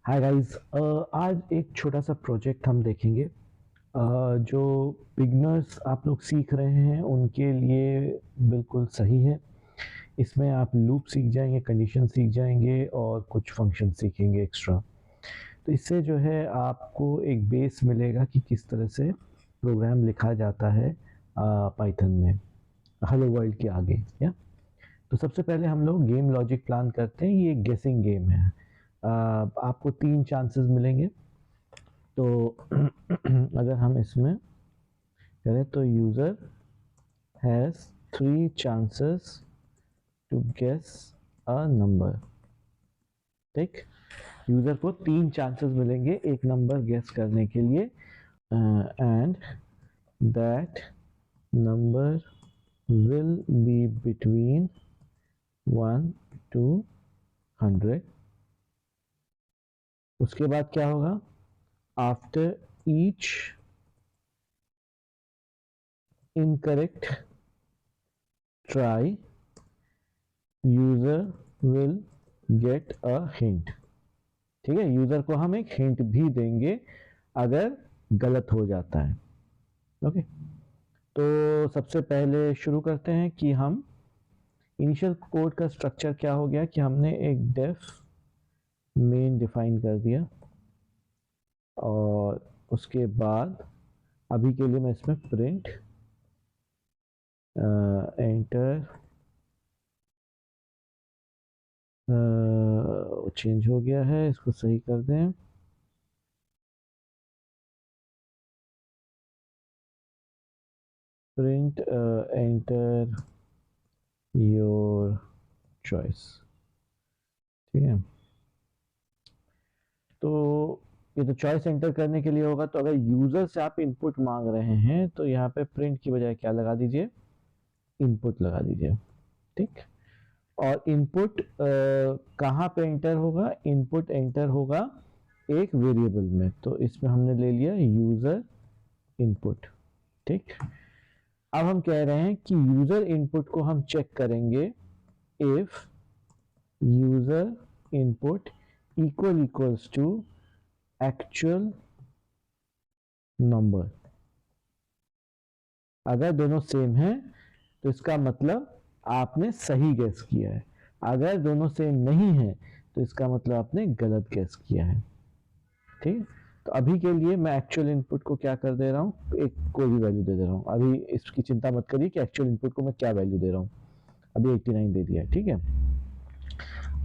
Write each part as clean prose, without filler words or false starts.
Hi guys, आज एक छोटा सा प्रोजेक्ट हम देखेंगे। जो बिगनर्स आप लोग सीख रहे हैं उनके लिए बिल्कुल सही है। इसमें आप लूप सीख जाएंगे, कंडीशन सीख जाएंगे और कुछ फंक्शन सीखेंगे एक्स्ट्रा। तो इससे जो है आपको एक बेस मिलेगा कि किस तरह से प्रोग्राम लिखा जाता है पाइथन में हेलो वर्ल्ड के आगे। या तो सबसे पहले हम लोग गेम लॉजिक प्लान करते हैं। ये एक गेसिंग गेम है। आपको 3 चांसेस मिलेंगे। तो अगर हम इसमें करें तो user has 3 chances to guess a number. ठीक, यूज़र को 3 चांसेस मिलेंगे एक नंबर गेस करने के लिए, and that number will be between 1 to 100। उसके बाद क्या होगा? After each incorrect try user will get a hint. ठीक है, यूजर को हम एक हिंट भी देंगे अगर गलत हो जाता है। ओके, तो सबसे पहले शुरू करते हैं कि हम इनिशियल कोड का स्ट्रक्चर क्या हो गया कि हमने एक डेफ मेन डिफाइन कर दिया, और उसके बाद अभी के लिए मैं इसमें प्रिंट एंटर चेंज हो गया है, इसको सही कर दें। Print enter your choice. ठीक है, तो ये तो चॉइस एंटर करने के लिए होगा। तो अगर यूजर से आप इनपुट मांग रहे हैं तो यहाँ पे प्रिंट की बजाय क्या लगा दीजिए, इनपुट लगा दीजिए। ठीक, और इनपुट कहाँ पे एंटर होगा? इनपुट एंटर होगा एक वेरिएबल में, तो इसमें हमने ले लिया यूजर इनपुट। ठीक, अब हम कह रहे हैं कि यूजर इनपुट को हम चेक करेंगे if user input equals to actual number. अगर दोनों सेम है तो इसका मतलब आपने सही गैस किया है। अगर दोनों सेम नहीं है तो इसका मतलब आपने गलत गैस किया है। ठीक, तो अभी के लिए मैं एक्चुअल इनपुट को क्या कर दे रहा हूँ, एक कोई भी वैल्यू दे दे रहा हूँ। अभी इसकी चिंता मत करिए कि एक्चुअल इनपुट को मैं क्या वैल्यू दे रहा हूँ। अभी 89 दे दिया है। ठीक है,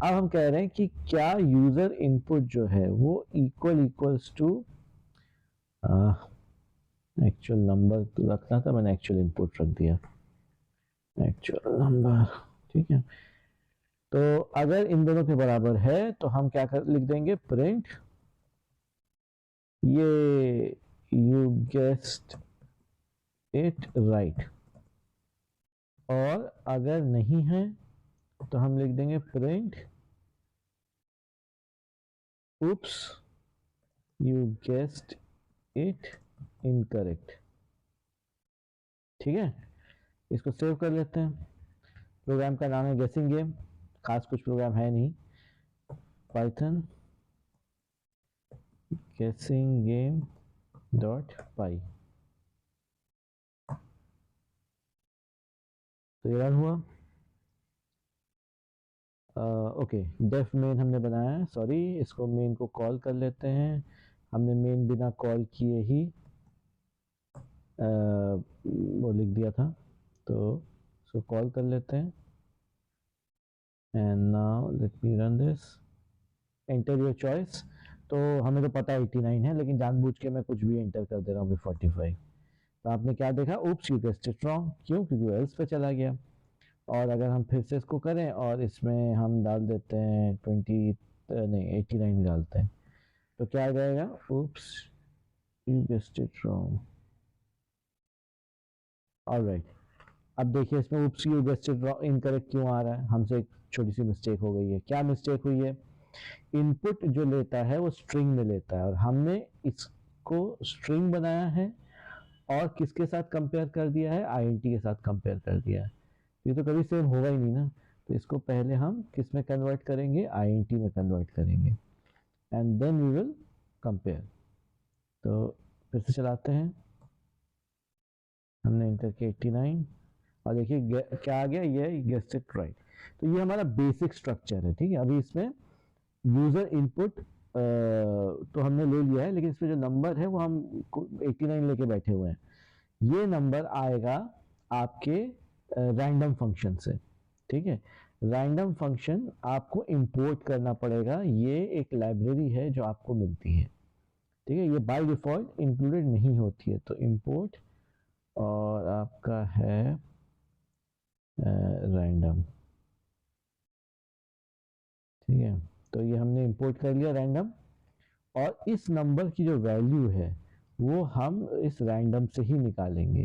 अब हम कह रहे हैं कि क्या यूजर इनपुट जो है वो इक्वल्स टू एक्चुअल नंबर तो रखना था, मैंने एक्चुअल इनपुट रख दिया, एक्चुअल नंबर। ठीक है, तो अगर इन दोनों के बराबर है तो हम क्या लिख देंगे, प्रिंट ये यू गेस्ड इट राइट। और अगर नहीं है तो हम लिख देंगे print oops you guessed it incorrect। ठीक है, इसको सेव कर लेते हैं। प्रोग्राम का नाम है गेसिंग गेम, खास कुछ प्रोग्राम है नहीं, पाइथन गेसिंग गेम डॉट पाई। तो ये रन हुआ। ओके, डेफ मेन हमने बनाया है, सॉरी, इसको मेन को कॉल कर लेते हैं। हमने मेन बिना कॉल किए ही वो लिख दिया था, तो इसको कॉल कर लेते हैं। And now let me run this, enter your choice. तो हमें तो पता है 89 है, लेकिन जानबूझ के मैं कुछ भी एंटर कर दे रहा हूँ 45। तो आपने क्या देखा, उप्स यू गेस्ड इट रॉन्ग। क्यों? क्योंकि वो एल्स पे चला गया। और अगर हम फिर से इसको करें और इसमें हम डाल देते हैं 20 नहीं 89 डालते हैं, तो क्या आ जाएगा, oops you guessed it wrong. Alright, अब देखिए इसमें oops you guessed it wrong incorrect क्यों आ रहा है? हमसे एक छोटी सी मिस्टेक हो गई है। क्या मिस्टेक हुई है? इनपुट जो लेता है वो स्ट्रिंग में लेता है, और हमने इसको स्ट्रिंग बनाया है और किसके साथ कंपेयर कर दिया है, आईएनटी के साथ कंपेयर कर दिया है। ये तो कभी सेम होगा ही नहीं ना, तो इसको पहले हम किस में कन्वर्ट करेंगे, आईएनटी में कन्वर्ट करेंगे। And then we will compare. तो फिर से चलाते हैं, हमने इंटर किया 89 और देखिए क्या आ गया, ये गेस्ट इट राइट। तो ये हमारा बेसिक स्ट्रक्चर है, ठीक है। अभी इसमें यूजर इनपुट तो हमने ले लिया है, लेकिन इसमें जो नंबर है वो हम 89 लेके बैठे हुए हैं। ये नंबर आएगा आपके रैंडम फंक्शन से, ठीक है। रैंडम फंक्शन आपको इंपोर्ट करना पड़ेगा, ये एक लाइब्रेरी है जो आपको मिलती है, ठीक है। ये बाय डिफॉल्ट इंक्लूडेड नहीं होती है, तो इंपोर्ट और आपका है रैंडम, ठीक है। तो ये हमने इंपोर्ट कर लिया रैंडम, और इस नंबर की जो वैल्यू है वो हम इस रैंडम से ही निकालेंगे।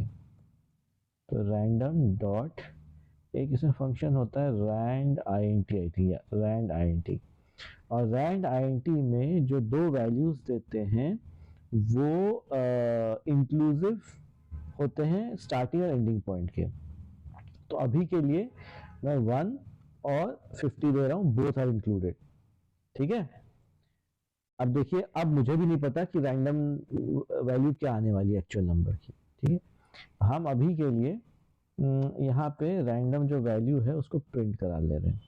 तो रैंडम डॉट, एक इसमें फंक्शन होता है रैंड int, आई थी रैंड int, और रैंड int में जो दो वैल्यूज देते हैं वो इंक्लूसिव होते हैं स्टार्टिंग और एंडिंग पॉइंट के। तो अभी के लिए मैं 1 और 50 दे रहा हूँ, बोथ आर इंक्लूडेड, ठीक है। अब देखिए, अब मुझे भी नहीं पता कि रैंडम वैल्यू क्या आने वाली है एक्चुअल नंबर की, ठीक है। हम अभी के लिए यहाँ पे रैंडम जो वैल्यू है उसको प्रिंट करा ले रहे हैं।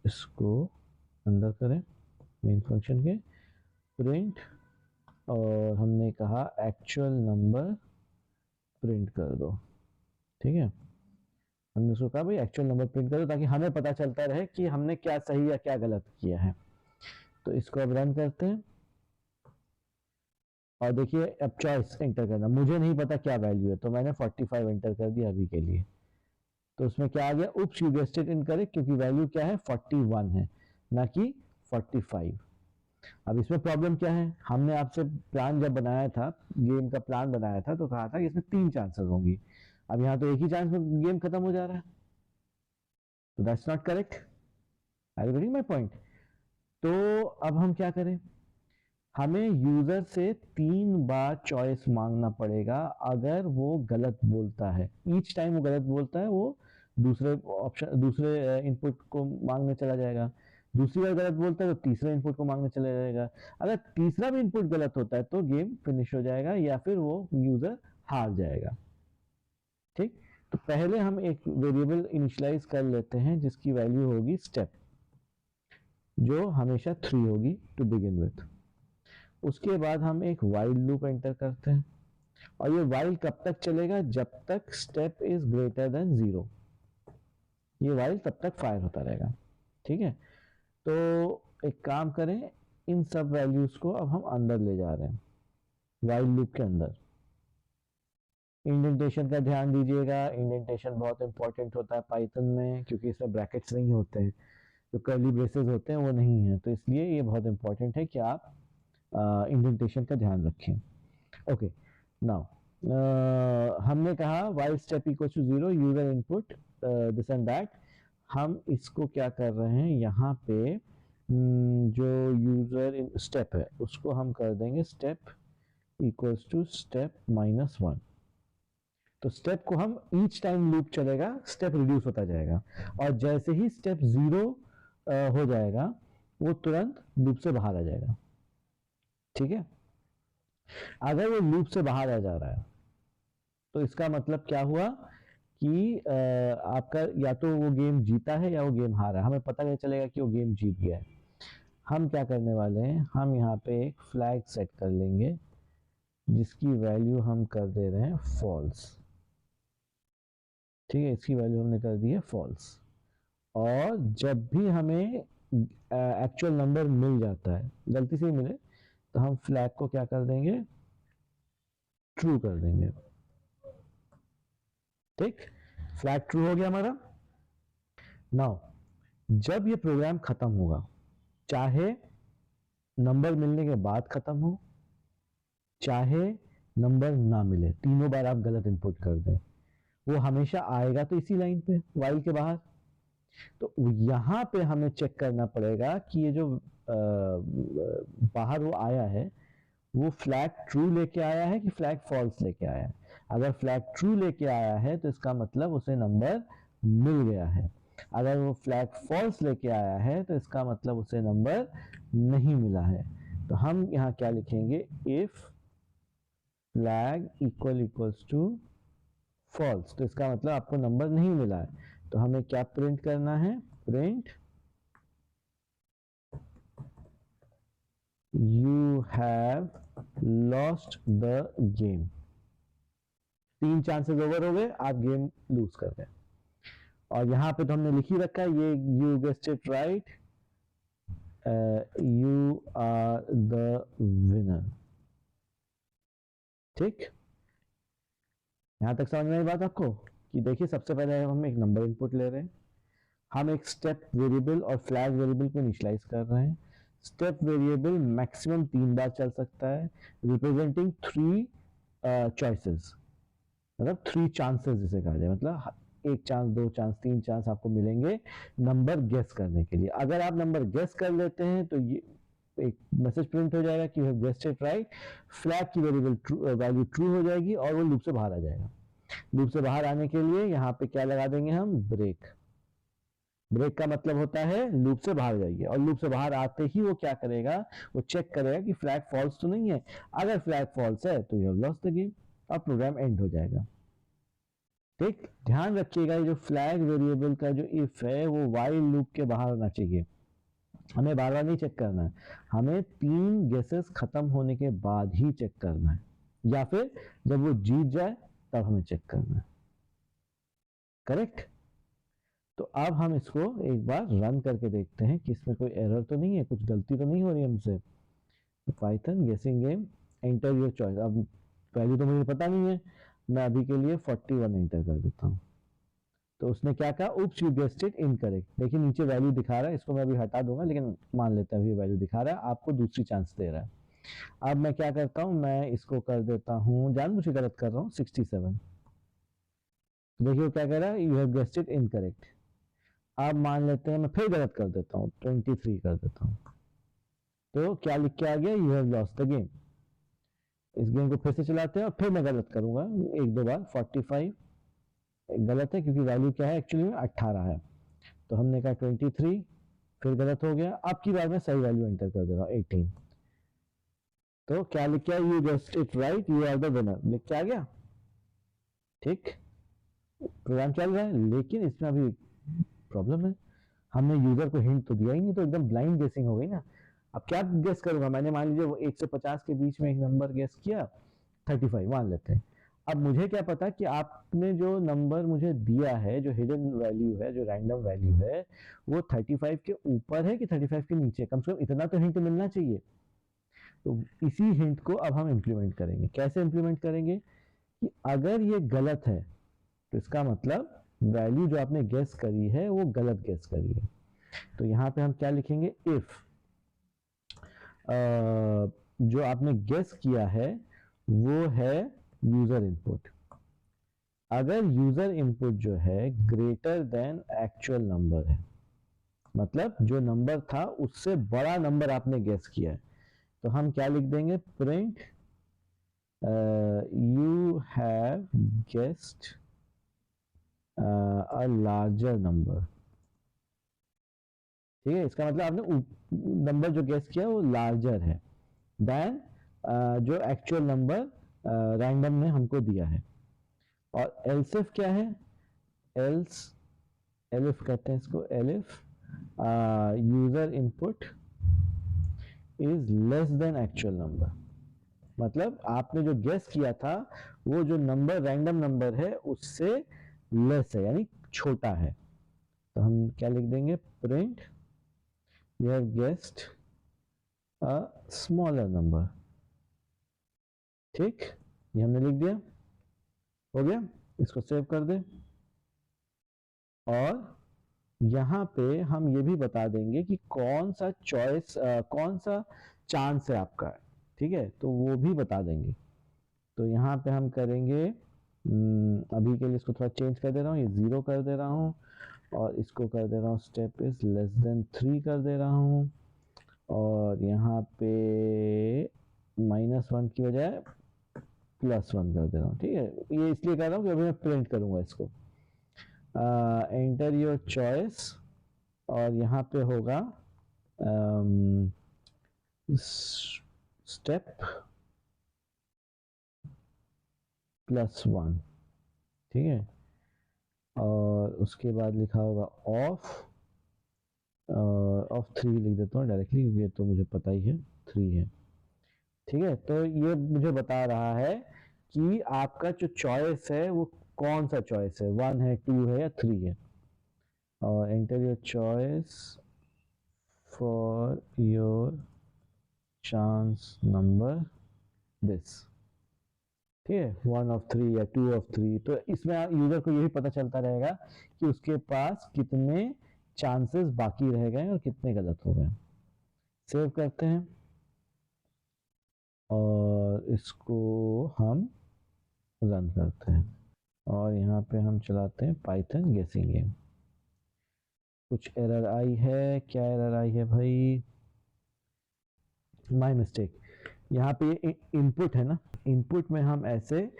इसको अंदर करें मेन फंक्शन के, प्रिंट, और हमने कहा एक्चुअल नंबर प्रिंट कर दो, ठीक है। हमने उसको कहा भाई एक्चुअल नंबर प्रिंट करो, ताकि हमें पता चलता रहे कि हमने क्या सही या क्या गलत किया है। तो इसको अब रन करते हैं, और देखिए अब चॉइस एंटर करना, मुझे नहीं पता क्या वैल्यू है, तो मैंने 45 एंटर कर दिया अभी के लिए। तो उसमें क्या आ गया, उप्स यू गेस्ड इट इनकरेक्ट, क्योंकि वैल्यू क्या है 41 है, ना कि 45। अब इसमें प्रॉब्लम क्या है, हमने आपसे प्लान जब बनाया था, गेम का प्लान बनाया था, तो कहा था कि इसमें 3 चांसेस होंगी। अब यहाँ तो एक ही चांस में गेम खत्म हो जा रहा है, तो that's not correct. Are you getting my point? तो अब हम क्या करें, हमें यूजर से 3 बार चॉइस मांगना पड़ेगा। अगर वो गलत बोलता है, ईच टाइम वो गलत बोलता है, वो दूसरे ऑप्शन, दूसरे इनपुट को मांगने चला जाएगा। दूसरी बार गलत बोलता है तो तीसरे इनपुट को मांगने चला जाएगा। अगर तीसरा भी इनपुट गलत होता है तो गेम फिनिश हो जाएगा, या फिर वो यूजर हार जाएगा, ठीक। तो पहले हम एक वेरिएबल इनिशियलाइज कर लेते हैं जिसकी वैल्यू होगी स्टेप, जो हमेशा 3 होगी टू बिगिन विथ। उसके बाद हम एक वाइल लूप एंटर करते हैं, और ये वाइल कब तक चलेगा, जब तक स्टेप इज ग्रेटर देन 0। ये वाइल तब तक फायर होता रहेगा, ठीक है। तो एक काम करें, इन सब वैल्यूज को अब हम अंदर ले जा रहे हैं वाइल लूप के अंदर। इंडेंटेशन का ध्यान दीजिएगा, इंडेंटेशन बहुत इंपॉर्टेंट होता है पाइथन में, क्योंकि इसमें ब्रैकेट्स नहीं होते हैं, जो कर्ली ब्रेसेस होते हैं वो नहीं है, तो इसलिए ये बहुत इंपॉर्टेंट है कि आप इंडेंटेशन का ध्यान रखें। ओके, नाउ हमने कहा while step equal to 0, user input this and that. हम इसको क्या कर रहे हैं, यहाँ पे जो यूजर स्टेप है उसको हम कर देंगे स्टेप इक्वल्स टू स्टेप -1। तो स्टेप को हम ईच टाइम लूप चलेगा, स्टेप रिड्यूस होता जाएगा, और जैसे ही स्टेप 0 हो जाएगा वो तुरंत लूप से बाहर आ जाएगा, ठीक है। अगर वो लूप से बाहर आ जा रहा है तो इसका मतलब क्या हुआ कि आपका या तो वो गेम जीता है या वो गेम हारा है, हमें पता नहीं चलेगा कि वो गेम जीत गया है। हम क्या करने वाले हैं, हम यहाँ पे एक फ्लैग सेट कर लेंगे जिसकी वैल्यू हम कर दे रहे हैं फॉल्स, ठीक है। इसकी वैल्यू हमने कर दी है फॉल्स, और जब भी हमें एक्चुअल नंबर मिल जाता है, गलती से ही मिले, तो हम फ्लैग को क्या कर देंगे, ट्रू कर देंगे, ठीक। फ्लैग ट्रू हो गया हमारा। नाउ जब ये प्रोग्राम खत्म होगा, चाहे नंबर मिलने के बाद खत्म हो, चाहे नंबर ना मिले, तीनों बार आप गलत इनपुट कर दें, वो हमेशा आएगा तो इसी लाइन पे वाइल के बाहर। तो यहाँ पे हमें चेक करना पड़ेगा कि ये जो बाहर वो आया है वो फ्लैग ट्रू लेके आया है कि फ्लैग फॉल्स लेके आया है। अगर फ्लैग ट्रू लेके आया है तो इसका मतलब उसे नंबर मिल गया है, अगर वो फ्लैग फॉल्स लेके आया है तो इसका मतलब उसे नंबर नहीं मिला है। तो हम यहाँ क्या लिखेंगे, if flag equals to false, तो इसका मतलब आपको नंबर नहीं मिला है। तो हमें क्या प्रिंट करना है, print you have lost the game. 3 chances over हो गए, आप गेम लूज कर गए। और यहाँ पे तो हमने लिख ही रखा है ये, you guessed it right, you are the winner. ठीक, यहाँ तक समझ में आई बात आपको? कि देखिए सबसे पहले हम एक नंबर इनपुट ले रहे हैं, हम एक स्टेप वेरिएबल और फ्लैग वेरिएबल को इनिशियलाइज कर रहे हैं। स्टेप वेरिएबल मैक्सिमम 3 बार चल सकता है, रिप्रेजेंटिंग 3 चॉइसेस, मतलब 3 चांसेस जिसे कहा जाए, मतलब 1 चांस, 2 चांस, 3 चांस आपको मिलेंगे नंबर गेस करने के लिए। अगर आप नंबर गेस कर लेते हैं तो ये एक मैसेज प्रिंट हो जाएगा कि you have guessed it right, flag की वेरिएबल वैल्यू ट्रू हो जाएगी और वो लूप से बाहर आ जाएगा। लूप से बाहर आने के लिए यहाँ पे क्या लगा देंगे हम, ब्रेक। ब्रेक का मतलब होता है लूप से बाहर जाइए, और लूप से बाहर आते ही वो क्या करेगा, वो चेक करेगा कि फ्लैग फॉल्स तो नहीं है। अगर फ्लैग फॉल्स है तो you have lost the game और प्रोग्राम एंड हो जाएगा। ठीक, ध्यान रखिएगा ये जो फ्लैग वेरिएबल का जो इफ है वो वाइल लूप के बाहर होना चाहिए। हमें बार बार नहीं चेक करना है, हमें 3 गेसेस खत्म होने के बाद ही चेक करना है, या फिर जब वो जीत जाए तब हमें चेक करना है। करेक्ट? तो अब हम इसको एक बार रन करके देखते हैं कि इसमें कोई एरर तो नहीं है, कुछ गलती तो नहीं हो रही हमसे। पाइथन गेसिंग गेम, एंटर योर चॉइस। अब वैल्यू तो मुझे पता नहीं है, मैं अभी के लिए 41 एंटर कर देता हूँ। तो उसने क्या कहा, oops you guessed it incorrect. देखिए नीचे वैल्यू दिखा रहा है, इसको मैं अभी हटा दूंगा, लेकिन मान लेते हैं अभी वैल्यू दिखा रहा है, आपको दूसरी चांस दे रहा है। अब मैं क्या करता हूँ, मैं इसको कर देता हूँ, जानबूझ के गलत कर रहा हूँ, 67। देखिए क्या कह रहा है, you have guessed it incorrect. अब मान लेते हैं मैं फिर गलत कर देता हूँ, 23 कर देता हूँ। तो क्या लिख के आ गया, you have lost the game. इस गेम को फिर से चलाते हैं और फिर मैं गलत करूंगा 1-2 बार। 45 गलत है क्योंकि वैल्यू क्या है एक्चुअली में 18 है। तो हमने कहा 23, फिर गलत हो गया। अब की बार मैं सही वैल्यू एंटर कर दे रहा हूँ, 18। तो क्या लिख के, you guessed it right, you are the winner लिख के आ गया। ठीक, प्रोग्राम चल रहा है, लेकिन इसमें अभी प्रॉब्लम है, हमने यूजर को हिंट तो दिया ही नहीं, तो एकदम ब्लाइंड गेसिंग हो गई ना। अब क्या गेस करूंगा, मैंने मान लीजिए वो 1 से 50 के बीच में एक नंबर गेस किया, 35 मान लेते हैं। अब मुझे क्या पता कि आपने जो नंबर मुझे दिया है, जो हिडन वैल्यू है, जो रैंडम वैल्यू है, वो 35 के ऊपर है कि 35 के नीचे, कम से कम इतना तो हिंट मिलना चाहिए। तो इसी हिंट को अब हम इम्प्लीमेंट करेंगे। कैसे इम्प्लीमेंट करेंगे, कि अगर ये गलत है तो इसका मतलब वैल्यू जो आपने गेस करी है वो गलत गेस करी है। तो यहाँ पे हम क्या लिखेंगे, इफ जो आपने गेस किया है वो है यूजर इनपुट। अगर यूजर इनपुट जो है ग्रेटर देन एक्चुअल नंबर है, मतलब जो नंबर था उससे बड़ा नंबर आपने गेस किया है, तो हम क्या लिख देंगे, print you have guessed a larger number. ठीक है, इसका मतलब आपने नंबर जो गेस किया वो लार्जर है देन जो एक्चुअल नंबर रैंडम ने हमको दिया है। और एल्स इफ क्या है, एल्स एलिफ कहते हैं इसको, elif user input is less than actual number, मतलब आपने जो गेस किया था वो जो नंबर रैंडम नंबर है उससे लेस है, यानी छोटा है। तो हम क्या लिख देंगे, print you have guessed a smaller number. ठीक, ये हमने लिख दिया, हो गया। इसको सेव कर दे, और यहाँ पे हम ये भी बता देंगे कि कौन सा चॉइस, कौन सा चांस है आपका। ठीक है, तो वो भी बता देंगे। तो यहाँ पे हम करेंगे, अभी के लिए इसको थोड़ा चेंज कर दे रहा हूँ, ये 0 कर दे रहा हूँ, और इसको कर दे रहा हूँ स्टेप इज लेस देन 3 कर दे रहा हूँ, और यहाँ पे -1 की बजाय +1 कर दे रहा हूँ। ठीक है, ये इसलिए कर रहा हूँ कि अभी मैं प्रिंट करूंगा इसको। एंटर योर चॉइस और यहाँ पे होगा स्टेप +1, ठीक है। और उसके बाद लिखा होगा ऑफ 3 लिख देता हूँ डायरेक्टली, क्योंकि ये तो मुझे पता ही है 3 है, ठीक है। तो ये मुझे बता रहा है कि आपका जो चॉइस है वो कौन सा चॉइस है, 1 है, 2 है या 3 है। और enter your choice for your chance number this, ठीक है, 1 ऑफ 3 या 2 ऑफ 3। तो इसमें यूजर को यही पता चलता रहेगा कि उसके पास कितने चांसेस बाकी रह गए और कितने गलत हो गए। सेव करते हैं और इसको हम रन करते हैं और यहाँ पे हम चलाते हैं पाइथन गेसिंग गेम। कुछ एरर आई है, क्या एरर आई है भाई, माय मिस्टेक। यहाँ पे इनपुट है ना, इनपुट में हम ऐसे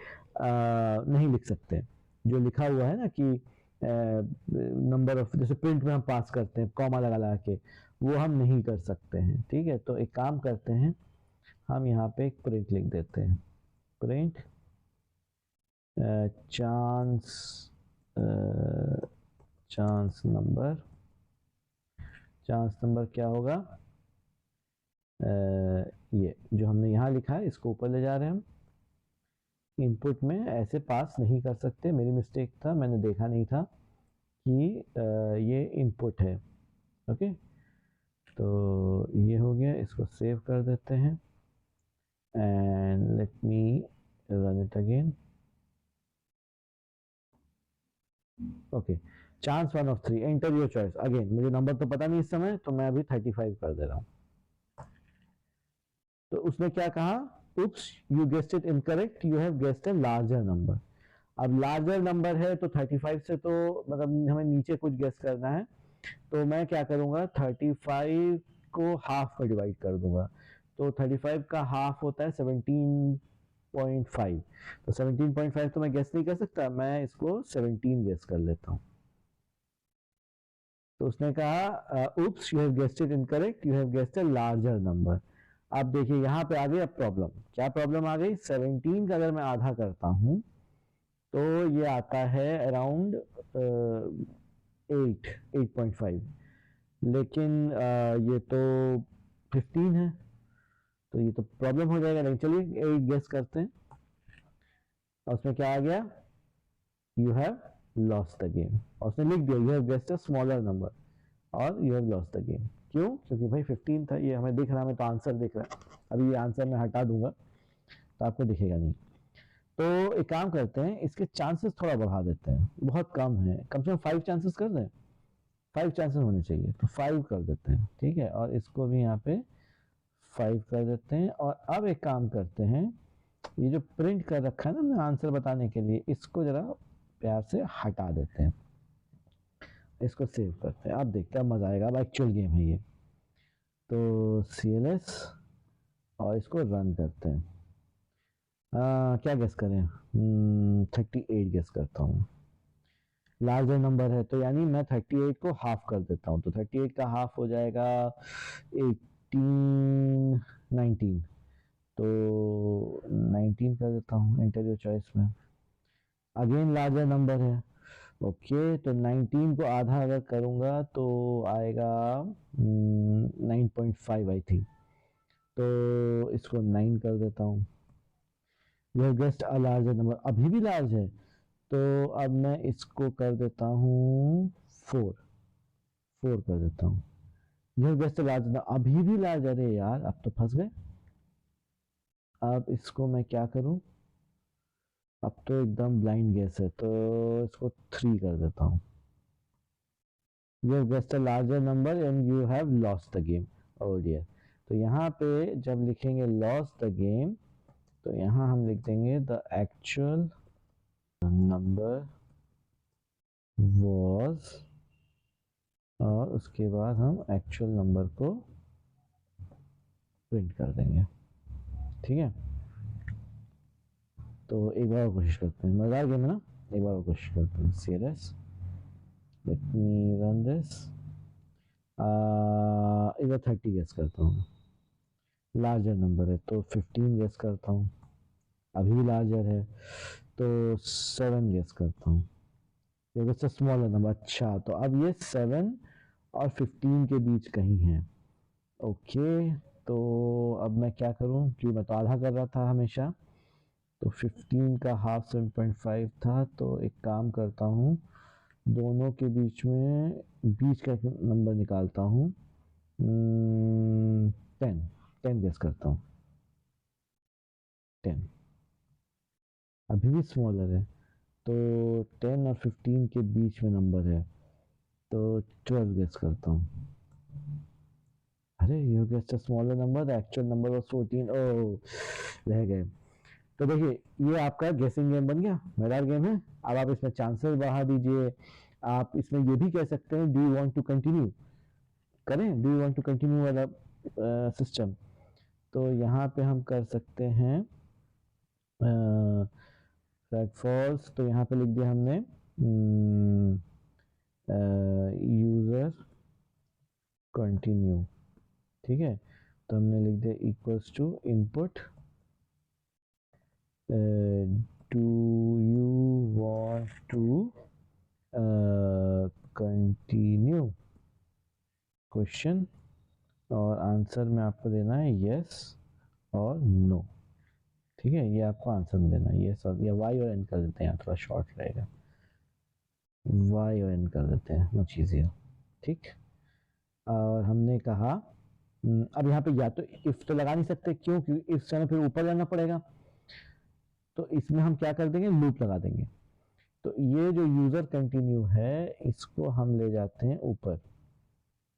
नहीं लिख सकते। जो लिखा हुआ है ना कि नंबर ऑफ, जैसे प्रिंट में हम पास करते हैं कॉमा लगा लगा के, वो हम नहीं कर सकते हैं, ठीक है। तो एक काम करते हैं, हम यहाँ पे एक प्रिंट लिख देते हैं, print chance chance number. Chance number क्या होगा, ये जो हमने यहाँ लिखा है इसको ऊपर ले जा रहे हैं हम। इनपुट में ऐसे पास नहीं कर सकते, मेरी मिस्टेक था, मैंने देखा नहीं था कि ये इनपुट है, ओके। तो ये हो गया, इसको सेव कर देते हैं and let me run it again. Okay, chance 1 of 3, enter your choice. Again मुझे नंबर तो पता नहीं इस समय, तो मैं अभी 35 कर दे रहा हूँ। तो उसने क्या कहा, oops you guessed it incorrect, you have guessed a larger number. अब लार्जर नंबर है तो 35 से तो मतलब हमें नीचे कुछ गेस करना है, तो मैं क्या करूंगा, 35 को हाफ में डिवाइड कर दूंगा। तो 35 का हाफ होता है 17.5, तो 17.5 तो मैं गेस नहीं कर सकता, मैं इसको 17 गेस कर लेता हूँ। तो उसने कहा oops you have guessed it incorrect, you have guessed a larger number. अब देखिए यहाँ पे आ गई अब प्रॉब्लम, क्या प्रॉब्लम आ गई, 17 का अगर मैं आधा करता हूँ तो ये आता है अराउंड 8.5, लेकिन ये तो 15 है, तो ये तो प्रॉब्लम हो जाएगा। लेकिन चलिए 8 गेस करते हैं। और उसमें क्या आ गया, you have lost the game, और उसने लिख दिया you have guessed a smaller number और you have lost the game. क्यों, क्योंकि भाई 15 था, ये हमें दिख रहा है, हमें तो आंसर दिख रहा है। अभी ये आंसर मैं हटा दूंगा तो आपको दिखेगा नहीं। तो एक काम करते हैं, इसके चांसेस थोड़ा बढ़ा देते हैं, बहुत कम है, कम से कम 5 चांसेस कर दें, 5 चांसेस होने चाहिए, तो 5 कर देते हैं, ठीक है। और इसको भी यहाँ पे 5 कर देते हैं। और अब एक काम करते हैं, ये जो प्रिंट कर रखा है ना हमने आंसर बताने के लिए, इसको जरा प्यार से हटा देते हैं, इसको सेव करते हैं। अब देखते हैं, मजा आएगा, अब एक्चुअल गेम है ये। तो CLS और इसको रन करते हैं। क्या गेस करें, 38 गेस करता हूँ, लार्जर नंबर है तो, यानी मैं 38 को हाफ कर देता हूँ, तो 38 का हाफ हो जाएगा 18, 19, तो 19 कर देता हूँ एंटर योर चॉइस में। अगेन लार्जर नंबर है, ओके। तो 19 को आधा अगर करूँगा तो आएगा 9.5 आई थिंक, तो इसको 9 कर देता हूँ। यह गेस्ट अ लार्जर नंबर, अभी भी लार्ज है, तो अब मैं इसको कर देता हूँ 4 कर देता हूँ। यह गेस्ट लार्ज नंबर, अभी भी लार्ज, अरे यार अब तो फंस गए। अब इसको मैं क्या करूँ, अब तो एकदम ब्लाइंड गेस है, तो इसको 3 कर देता हूँ। You have guessed a larger number and you have lost the game, oh dear. तो यहाँ पे जब लिखेंगे लॉस्ट द गेम, तो यहाँ हम लिख देंगे द एक्चुअल नंबर वॉज, और उसके बाद हम एक्चुअल नंबर को प्रिंट कर देंगे, ठीक है। तो एक बार कोशिश करते हैं, मजेदार गेम है ना, एक बार कोशिश करते हैं। CLS let me run this. इधर 30 गेस करता हूँ, लार्जर नंबर है तो 15 गेस करता हूँ, अभी भी लार्जर है तो 7 गेस करता हूँ, ये स्मॉलर नंबर। अच्छा तो अब ये 7 और 15 के बीच कहीं है। ओके तो अब मैं क्या करूं, क्योंकि मैं तो आधा कर रहा था हमेशा, तो 15 का हाफ 7.5 था, तो एक काम करता हूं, दोनों के बीच में बीच का नंबर निकालता हूं, 10 10 गेस करता हूं, 10 अभी भी स्मॉलर है, तो 10 और 15 के बीच में नंबर है, तो 12 गेस करता हूँ। अरे you guess smaller number, the actual number was 14। ओह रह गए। तो देखिए ये आपका गेसिंग गेम बन गया, मजेदार गेम है। अब आप इसमें चांसेस बढ़ा दीजिए, आप इसमें ये भी कह सकते हैं do you want to continue, करें do you want to continue वाला सिस्टम। तो यहाँ पे हम कर सकते हैं फ्लैग फॉल्स, तो यहाँ पे लिख दिया हमने यूजर कंटिन्यू, ठीक है, तो हमने लिख दिया equals to input do you want to continue question, और आंसर में आपको देना है यस और नो, ठीक है, ये आपको आंसर में देना है यस और, या वाई और एन कर देते हैं, थोड़ा शॉर्ट रहेगा, वाई और एन कर देते हैं, मच ईजियर, ठीक। और हमने कहा अब यहाँ पे या तो इफ तो लगा नहीं सकते, क्यों, क्योंकि इफ से फिर ऊपर जाना पड़ेगा, तो इसमें हम क्या कर देंगे, लूप लगा देंगे। तो ये जो यूजर कंटिन्यू है इसको हम ले जाते हैं ऊपर,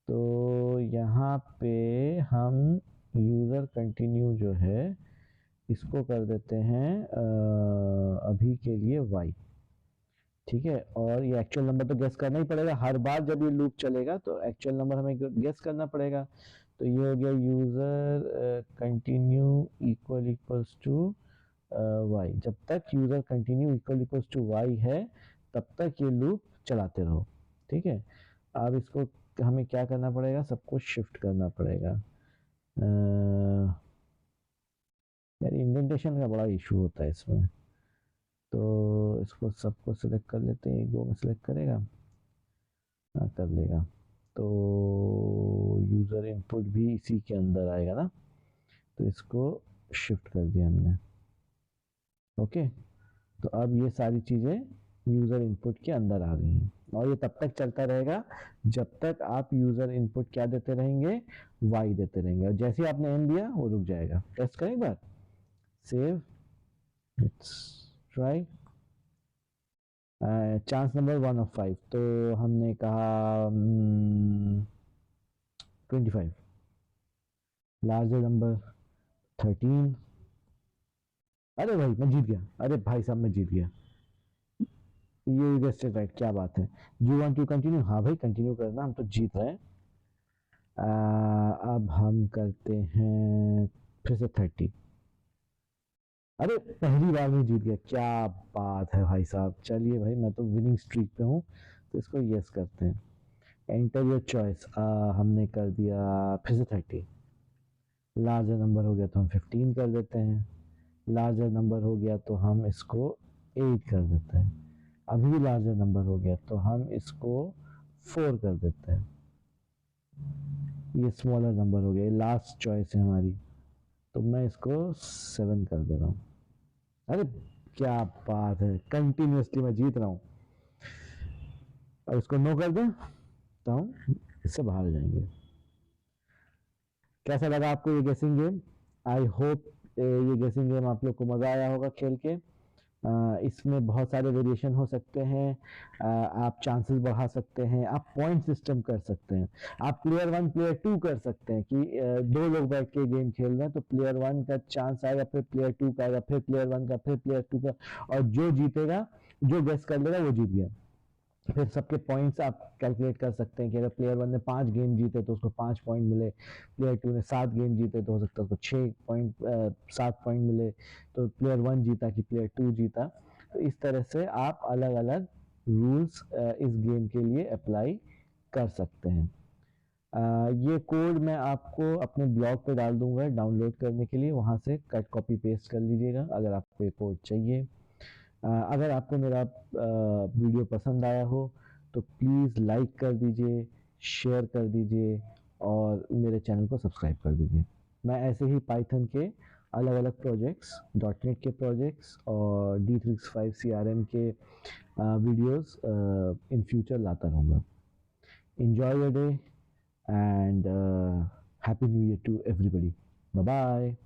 तो यहाँ पे हम यूजर कंटिन्यू जो है इसको कर देते हैं अभी के लिए y, ठीक है, और ये एक्चुअल नंबर तो गेस करना ही पड़ेगा, हर बार जब ये लूप चलेगा तो एक्चुअल नंबर हमें गेस करना पड़ेगा। तो ये हो गया user continue equals to y, जब तक user continue equals to y है तब तक ये लूप चलाते रहो, ठीक है। अब इसको हमें क्या करना पड़ेगा, सबको शिफ्ट करना पड़ेगा, यार इंडेंटेशन का बड़ा इशू होता है इसमें, तो इसको सबको सिलेक्ट कर लेते हैं, गो में सिलेक्ट करेगा, हाँ कर लेगा, तो यूज़र इनपुट भी इसी के अंदर आएगा ना, तो इसको शिफ्ट कर दिया हमने। ओके तो अब ये सारी चीज़ें यूज़र इनपुट के अंदर आ गई हैं, और ये तब तक चलता रहेगा जब तक आप यूज़र इनपुट क्या देते रहेंगे, वाई देते रहेंगे, और जैसे ही आपने एन दिया वो रुक जाएगा। टेस्ट करें एक बार, save, let's try, chance number 1 of 5, तो हमने कहा 25, लार्जर नंबर 13, अरे भाई मैं जीत गया, अरे भाई साहब मैं जीत गया, ये गेस्ट राइट, क्या बात है, यू वांट टू कंटिन्यू, हाँ भाई कंटिन्यू करना, हम तो जीत रहे हैं। अब हम करते हैं फिर से 30, अरे पहली बार में जीत गया, क्या बात है भाई साहब, चलिए भाई मैं तो विनिंग स्ट्रीक पे हूँ, तो इसको यस करते हैं, एंटर योर चॉइस, हमने कर दिया फिर से 30, लार्जर नंबर हो गया तो हम 15 कर देते हैं, लार्जर नंबर हो गया तो हम इसको 8 कर देते हैं, अभी भी लार्जर नंबर हो गया तो हम इसको 4 कर देते हैं, ये स्मॉलर नंबर हो गया, लास्ट चॉइस है हमारी, तो मैं इसको 7 कर दे रहा हूँ। अरे क्या बात है, कंटिन्यूसली मैं जीत रहा हूँ। अब इसको नो कर दें तो हम इससे बाहर जाएंगे। कैसा लगा आपको ये गेसिंग गेम, आई होप ये गेसिंग गेम आप लोग को मज़ा आया होगा खेल के। इसमें बहुत सारे वेरिएशन हो सकते हैं, आप चांसेस बढ़ा सकते हैं, आप पॉइंट सिस्टम कर सकते हैं, आप प्लेयर 1 प्लेयर 2 कर सकते हैं कि दो लोग बैठ के गेम खेल रहे हैं तो प्लेयर 1 का चांस आएगा, फिर प्लेयर 2 का आएगा, फिर प्लेयर 1 का, फिर प्लेयर 2 का, और जो जीतेगा, जो गेस कर लेगा वो जीत गया। फिर सबके पॉइंट्स आप कैलकुलेट कर सकते हैं कि अगर प्लेयर 1 ने 5 गेम जीते तो उसको 5 पॉइंट मिले, प्लेयर 2 ने 7 गेम जीते तो हो सकता है उसको 7 पॉइंट मिले, तो प्लेयर 1 जीता कि प्लेयर 2 जीता, तो इस तरह से आप अलग अलग रूल्स इस गेम के लिए अप्लाई कर सकते हैं। ये कोड मैं आपको अपने ब्लॉग पे डाल दूंगा डाउनलोड करने के लिए, वहाँ से कट कॉपी पेस्ट कर लीजिएगा अगर आपको ये कोड चाहिए। अगर आपको मेरा वीडियो पसंद आया हो तो प्लीज़ लाइक कर दीजिए, शेयर कर दीजिए और मेरे चैनल को सब्सक्राइब कर दीजिए। मैं ऐसे ही पाइथन के अलग अलग प्रोजेक्ट्स, डॉटनेट के प्रोजेक्ट्स और D365 CRM के वीडियोस इन फ्यूचर लाता रहूँगा। Enjoy your day and Happy New Year to everybody. Bye bye.